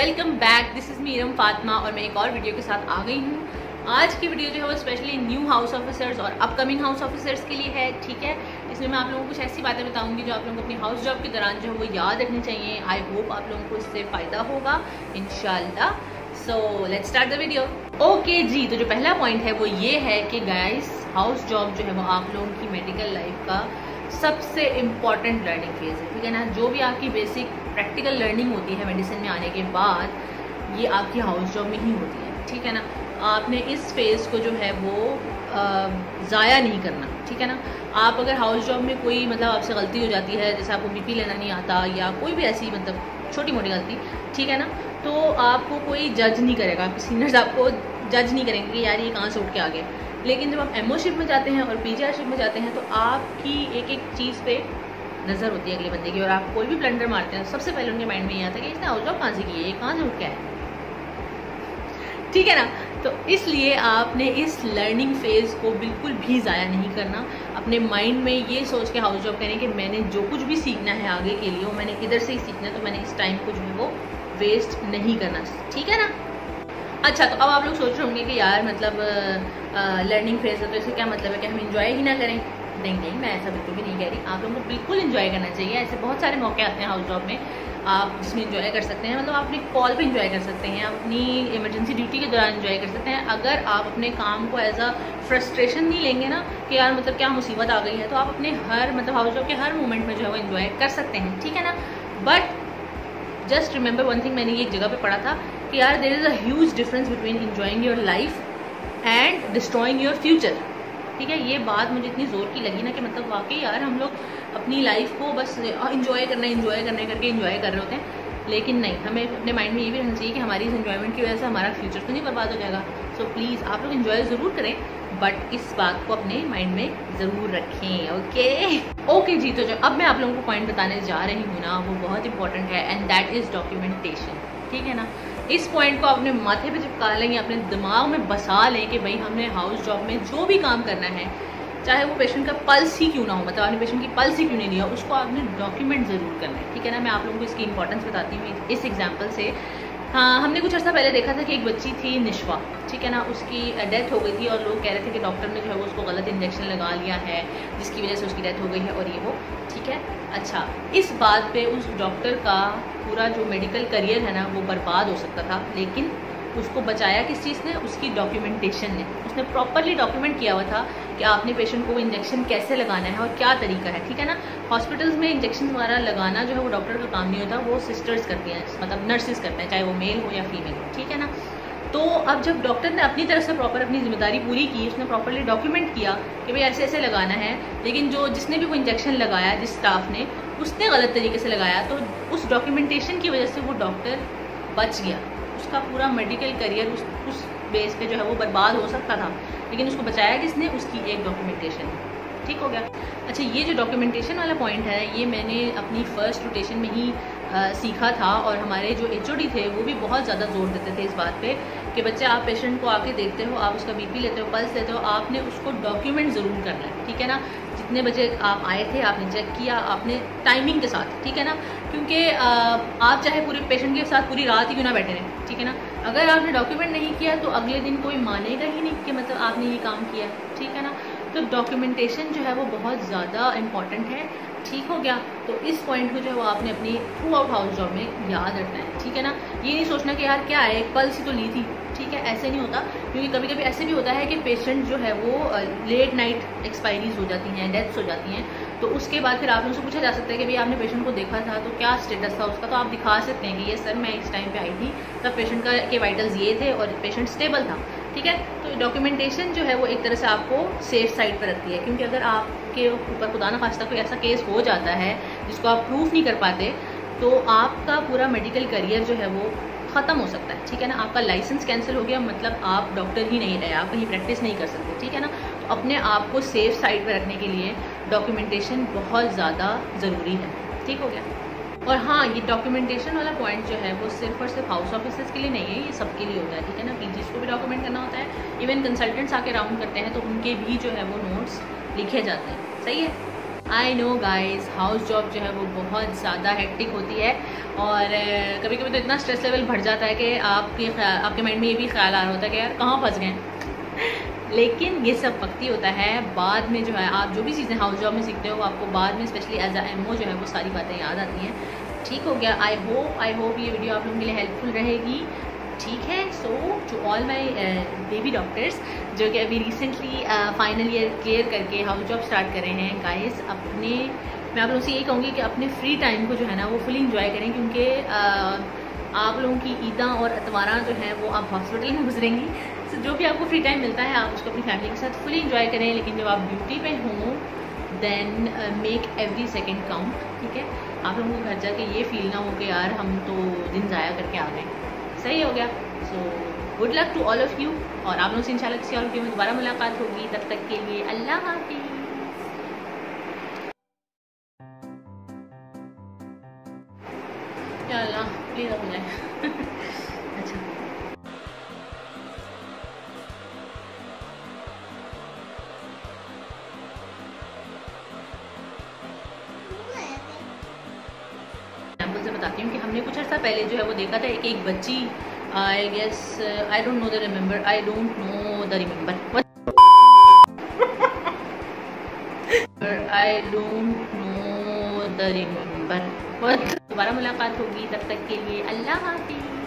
Welcome back, this is me Iram Fatima और मैं एक और वीडियो के साथ आ गई हूँ। आज की वीडियो जो है वो स्पेशली न्यू हाउस ऑफिसर्स और अपकमिंग हाउस ऑफिसर्स के लिए है। ठीक है, इसमें मैं आप लोगों को कुछ ऐसी बातें बताऊंगी जो आप लोगों को अपनी हाउस जॉब के दौरान जो है वो याद रखनी चाहिए। आई होप आप लोगों को इससे फ़ायदा होगा इंशाल्लाह। So let's start the video. Okay जी, तो जो पहला पॉइंट है वो ये है कि गाइस, हाउस जॉब जो है वो आप लोगों की मेडिकल लाइफ का सबसे इम्पॉर्टेंट लर्निंग फेज़ है। ठीक है ना, जो भी आपकी बेसिक प्रैक्टिकल लर्निंग होती है मेडिसिन में आने के बाद, ये आपकी हाउस जॉब में ही होती है। ठीक है ना, आपने इस फेज़ को जो है वो ज़ाया नहीं करना। ठीक है ना, आप अगर हाउस जॉब में कोई मतलब आपसे गलती हो जाती है, जैसे आपको बीपी लेना नहीं आता या कोई भी ऐसी मतलब छोटी मोटी गलती, ठीक है ना, तो आपको कोई जज नहीं करेगा, आपके सीनियर्स आपको जज नहीं करेंगे कि यार ये कहाँ से उठ के आ गए। लेकिन जब आप एमओ शिप में जाते हैं और पीजीआर शिप में जाते हैं तो आपकी एक एक चीज़ पे नज़र होती है अगले बंदे की, और आप कोई भी ब्लंडर मारते हैं सबसे पहले उनके माइंड में ये आता है कि इसने हाउस जॉब कहाँ से की है, ये कहाँ से उठ के आया। ठीक है ना, तो इसलिए आपने इस लर्निंग फेज़ को बिल्कुल भी ज़ाया नहीं करना। अपने माइंड में ये सोच के हाउस जॉब करें कि मैंने जो कुछ भी सीखना है आगे के लिए वो मैंने इधर से ही सीखना है, तो मैंने इस टाइम को जो है वो वेस्ट नहीं करना। ठीक है ना। अच्छा, तो अब आप लोग सोच रहे होंगे कि यार मतलब लर्निंग फेज है तो इससे क्या मतलब है कि हम इंजॉय ही ना करें। नहीं नहीं, मैं ऐसा बिल्कुल भी नहीं कह रही। आप लोगों को बिल्कुल इंजॉय करना चाहिए। ऐसे बहुत सारे मौके आते हैं हाउस जॉब में आप जिसमें इंजॉय कर सकते हैं। मतलब आप अपनी कॉल पे इंजॉय कर सकते हैं, अपनी इमरजेंसी ड्यूटी के दौरान इंजॉय कर सकते हैं। अगर आप अपने काम को एज अ फ्रस्ट्रेशन नहीं लेंगे ना कि यार मतलब क्या मुसीबत आ गई है, तो आप अपने हर मतलब हाउस जॉब के हर मोमेंट में जो है वो इंजॉय कर सकते हैं। ठीक है ना, but just remember one thing, मैंने ये एक जगह पे पढ़ा था कि यार there is a huge difference between enjoying your life and destroying your future. ठीक है, ये बात मुझे इतनी ज़ोर की लगी ना कि मतलब वाकई यार हम लोग अपनी लाइफ को बस इंजॉय करने करके इंजॉय कर रहे होते हैं, लेकिन नहीं, हमें अपने माइंड में ये भी रहना चाहिए कि हमारी इस इंजॉयमेंट की वजह से हमारा फ्यूचर तो नहीं बर्बाद हो जाएगा। सो प्लीज़ आप लोग इंजॉय ज़रूर करें, बट इस बात को अपने माइंड में ज़रूर रखें। ओके जी, तो जो अब मैं आप लोगों को पॉइंट बताने जा रही हूँ ना, वो बहुत इंपॉर्टेंट है एंड दैट इज़ डॉक्यूमेंटेशन। ठीक है ना, इस पॉइंट को अपने माथे पे चिपका लें, अपने दिमाग में बसा लें कि भाई हमने हाउस जॉब में जो भी काम करना है, चाहे वो पेशेंट का पल्स ही क्यों ना हो, मतलब आपने पेशेंट की पल्स ही क्यों नहीं लिया, उसको आपने डॉक्यूमेंट ज़रूर करना है। ठीक है ना, मैं आप लोगों को इसकी इंपॉर्टेंस बताती हूँ इस एग्जाम्पल से। हाँ, हमने कुछ अर्सा पहले देखा था कि एक बच्ची थी निशवा, ठीक है ना, उसकी डेथ हो गई थी और लोग कह रहे थे कि डॉक्टर ने जो है वो उसको गलत इंजेक्शन लगा लिया है जिसकी वजह से उसकी डेथ हो गई है और ये वो। ठीक है, अच्छा, इस बात पे उस डॉक्टर का पूरा जो मेडिकल करियर है ना वो बर्बाद हो सकता था, लेकिन उसको बचाया किस चीज़ ने? उसकी डॉक्यूमेंटेशन ने। उसने प्रॉपरली डॉक्यूमेंट किया हुआ था कि आपने पेशेंट को इंजेक्शन कैसे लगाना है और क्या तरीका है। ठीक है ना, हॉस्पिटल्स में इंजेक्शन वगैरह लगाना जो है वो डॉक्टर का काम नहीं होता, वो सिस्टर्स करती हैं, मतलब नर्सेज करते हैं, चाहे वो मेल हो या फीमेल हो। ठीक है ना, तो अब जब डॉक्टर ने अपनी तरफ से प्रॉपर अपनी जिम्मेदारी पूरी की, उसने प्रॉपरली डॉक्यूमेंट किया कि भाई ऐसे ऐसे लगाना है, लेकिन जिसने भी वो इंजेक्शन लगाया, जिस स्टाफ ने, उसने गलत तरीके से लगाया, तो उस डॉक्यूमेंटेशन की वजह से वो डॉक्टर बच गया। उसका पूरा मेडिकल करियर उस बेस पे जो है वो बर्बाद हो सकता था, लेकिन उसको बचाया किसने? उसकी एक डॉक्यूमेंटेशन। ठीक हो गया। अच्छा, ये जो डॉक्यूमेंटेशन वाला पॉइंट है ये मैंने अपनी फर्स्ट रोटेशन में ही सीखा था, और हमारे जो एचओडी थे वो भी बहुत ज़्यादा जोर देते थे इस बात पे कि बच्चे, आप पेशेंट को आके देखते हो, आप उसका बीपी लेते हो, पल्स लेते हो, आपने उसको डॉक्यूमेंट ज़रूर करना है। ठीक है ना, जितने बजे आप आए थे आपने चेक किया, आपने टाइमिंग के साथ। ठीक है ना, क्योंकि आप चाहे पूरे पेशेंट के साथ पूरी रात ही क्यों ना बैठे रहें, ठीक है ना, अगर आपने डॉक्यूमेंट नहीं किया तो अगले दिन कोई मानेगा ही नहीं कि मतलब आपने ये काम किया। ठीक है ना, तो डॉक्यूमेंटेशन जो है वो बहुत ज़्यादा इम्पॉर्टेंट है। ठीक हो गया, तो इस पॉइंट को जो है वो आपने अपनी थ्रू आउट हाउस जॉब में याद रखना है। ठीक है ना, ये नहीं सोचना कि यार क्या है, एक पल्स ही तो ली थी। ठीक है, ऐसे नहीं होता, क्योंकि कभी कभी ऐसे भी होता है कि पेशेंट जो है वो लेट नाइट एक्सपायरीज हो जाती हैं, डेथ्स हो जाती हैं, तो उसके बाद फिर आप उनसे पूछा जा सकता है कि भाई आपने पेशेंट को देखा था तो क्या स्टेटस था उसका, तो आप दिखा सकते हैं कि ये सर मैं इस टाइम पे आई थी, तब पेशेंट के वाइटल्स ये थे और पेशेंट स्टेबल था। ठीक है, तो डॉक्यूमेंटेशन जो है वो एक तरह से आपको सेफ साइड पर रखती है, क्योंकि अगर आपके ऊपर खुदा न खास्ता कोई ऐसा केस हो जाता है जिसको आप प्रूफ नहीं कर पाते, तो आपका पूरा मेडिकल करियर जो है वो ख़त्म हो सकता है। ठीक है ना, आपका लाइसेंस कैंसिल हो गया, मतलब आप डॉक्टर ही नहीं रहे, आप कहीं प्रैक्टिस नहीं कर सकते। ठीक है ना, तो अपने आप को सेफ साइड पर रखने के लिए डॉक्यूमेंटेशन बहुत ज़्यादा ज़रूरी है। ठीक हो गया। और हाँ, ये डॉक्यूमेंटेशन वाला पॉइंट जो है वो सिर्फ और सिर्फ हाउस ऑफिसर्स के लिए नहीं है, ये सबके लिए होता है। ठीक है ना, पीजीज को भी डॉक्यूमेंट करना होता है, इवन कंसल्टेंट्स आके राउंड करते हैं तो उनके भी जो है वो नोट्स लिखे जाते हैं। सही है। I know guys, house job जो है वो बहुत ज़्यादा हेक्टिक होती है और कभी कभी तो इतना स्ट्रेस लेवल बढ़ जाता है कि आपके माइंड में ये भी ख्याल आ रहा होता है कि यार कहाँ फंस गए। लेकिन ये सब वक्ती होता है, बाद में जो है आप जो भी चीज़ें हाउस जॉब में सीखते हो वो आपको बाद में स्पेशली एज अ एमओ जो है वो सारी बातें याद आती हैं। ठीक हो गया। आई होप ये वीडियो आप लोगों के लिए हेल्पफुल रहेगी। ठीक है। So to all my baby doctors जो कि अभी रिसेंटली फाइनल ईयर क्लियर करके हाउस जॉब स्टार्ट कर रहे हैं, गाइस मैं आप लोगों से यही कहूँगी कि अपने फ्री टाइम को जो है ना वो फुल इंजॉय करें, क्योंकि आप लोगों की ईदा और अतवारा जो है वो आप हॉस्पिटल में गुजरेंगी। तो जो भी आपको फ्री टाइम मिलता है आप उसको अपनी फैमिली के साथ फुली इंजॉय करें, लेकिन जब आप ड्यूटी पे हों then make every second count. ठीक है। आप लोगों को घर जाके ये फील ना हो कि यार हम तो दिन ज़ाया करके आ गए। सही हो गया। So good luck to all of you, और आप लोगों से इंशाल्लाह किसी और वीडियो में दोबारा मुलाकात होगी। तब तक के लिए अल्लाह हाफिज़। या अल्लाह प्लीज़ हो जाए। अच्छा, से बताती हूँ कि हमने कुछ अर्सा पहले जो है वो देखा था एक बच्ची, I guess I don't know the remember दोबारा मुलाकात होगी। तब तक के लिए अल्लाह हाफिज़।